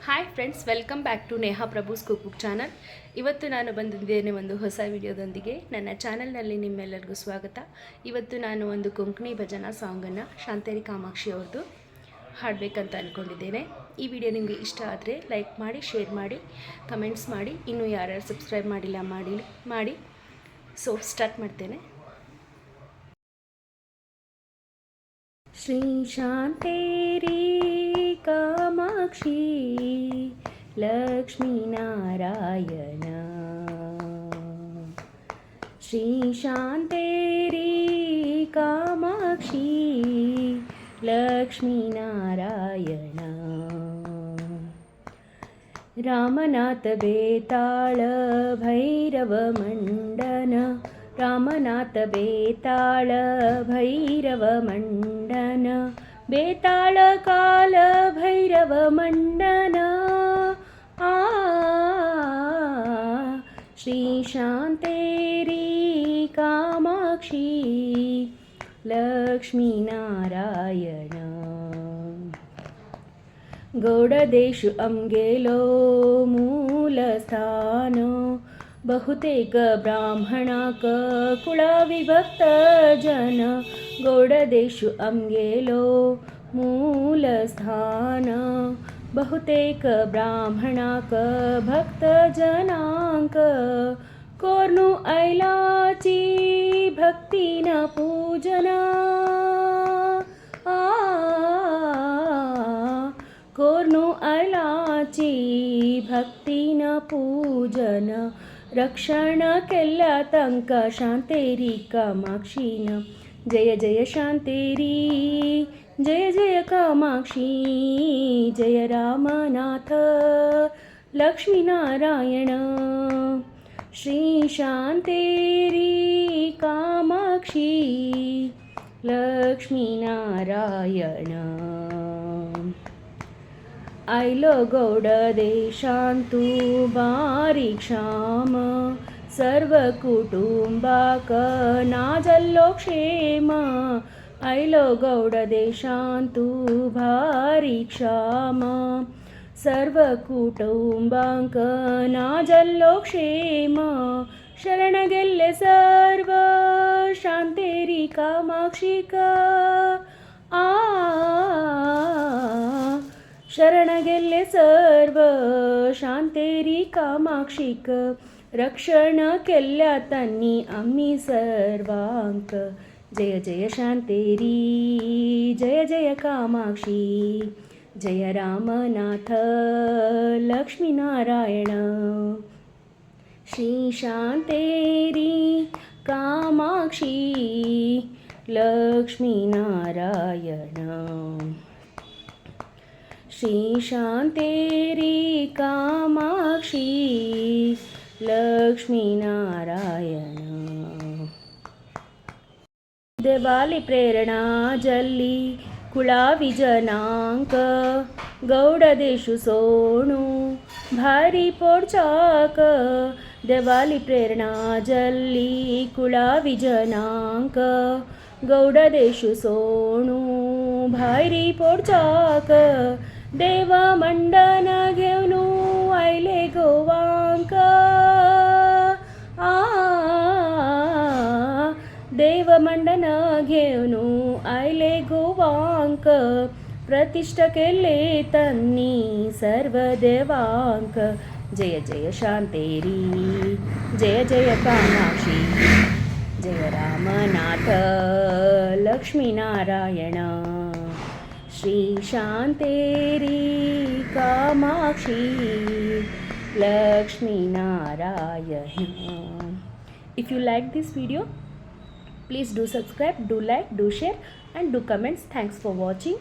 Hi friends, welcome back to Neha Prabhu's cook channel. ಇವತ್ತು ನಾನು ಬಂದಿದ್ದೇನೆ ಒಂದು ಹೊಸ ವಿಡಿಯೋದೊಂದಿಗೆ. ನನ್ನ ಚಾನಲ್ನಲ್ಲಿ ನಿಮ್ಮೆಲ್ಲರಿಗೂ ಸ್ವಾಗತ. ಇವತ್ತು ನಾನು ಒಂದು ಕೊಂಕಣಿ ಭಜನಾ ಸಾಂಗನ್ನು ಶಾಂತೇರಿ ಕಾಮಾಕ್ಷಿ ಅವ್ರದ್ದು ಹಾಡಬೇಕಂತ ಅಂದ್ಕೊಂಡಿದ್ದೇನೆ. ಈ ವಿಡಿಯೋ ನಿಮಗೆ ಇಷ್ಟ ಆದರೆ ಲೈಕ್ ಮಾಡಿ, ಶೇರ್ ಮಾಡಿ, ಕಮೆಂಟ್ಸ್ ಮಾಡಿ. ಇನ್ನೂ ಯಾರ್ಯಾರು ಸಬ್ಸ್ಕ್ರೈಬ್ ಮಾಡಿಲ್ಲ ಮಾಡಿ. ಸೊ ಸ್ಟಾರ್ಟ್ ಮಾಡ್ತೇನೆ. ಶ್ರೀ ಶಾಂತೇರಿ ಕಾಮಾಕ್ಷಿ ಲಕ್ಷ್ಮೀನಾರಾಯಣ, ಶ್ರೀ ಶಾಂತೇರಿ ಕಾಮಾಕ್ಷಿ ಲಕ್ಷ್ಮೀನಾರಾಯಣ. ರಾಮನಾಥ ಬೇತಾಳ ಭೈರವ ಮಂಡನ, ರಾಮನಾಥ ಬೇತಾಳ ಭೈರವ ಮಂಡನ, ಬೇತಾಳ ಕಾಲ ಭೈರವ ಮಂಡನ. ಶ್ರೀ ಶಾಂತೇರಿ ಕಾಮಾಕ್ಷಿ ಲಕ್ಷ್ಮೀನಾರಾಯಣ. गौडदेशु अम्गेलो मूलस्थानो, बहुतेक ब्राह्मणाक कुलविभक्त जन. गौडदेशु अम्गेलो मूलस्थान, बहुतेक ब्राह्मणाक भक्त जनांक. कोर्नु ऐलाची भक्तीन पूजना, कोर्नु ऐलाची भक्तीन पूजन. रक्षण केल्या तंक शांतेरी कामाक्षीन. जय जय शांतेरी, जय जय कामाक्षी, जय रामनाथ लक्ष्मीनारायण. श्री शांतेरी कामाक्षी लक्ष्मीनारायण. आयलो गौड देशांतू बारीक श्याम, सर्व कुटुंबाक नाजल्लो क्षेम. आयलो गौड देशांतू बारीक श्याम, सर्व कुटुंबाक नाजल्लो क्षेम. शरण गेल्ले सर्व शांतेरी कामाक्षिक. शरण गेल्ले सर्व शांतेरी कामाक्षिक. रक्षण केल्या तन्नी आम्ही सर्वांक. जय जय शांतेरी, जय जय कामाक्षी, जय रामनाथ लक्ष्मीनारायण. श्री शांतेरी कामाक्षी लक्ष्मीनारायण. श्री शांतेरी कामाक्षी लक्ष्मीनारायण. देवाली प्रेरणा जल्ली कुळावी जनांक. गौडदेशु सोणू भारी पोडचाक. देवाली प्रेरणा जल्ली कुळावी जनांक. गौडदेशु सोणू भारी पोडचाक. देव मंडन घेऊन आयले गोवांक. देव मंडन घेऊन आयले गोवांक. प्रतिष्ठा केले तन्नी सर्व देवांक. जय जय शांतेरी, जय जय कामाक्षी, जय Ramnath Laxminarayan. Shri शांतेरी Kamakshi Laxminarayan. If you like this video, please do subscribe, do like, do share and do comments. Thanks for watching.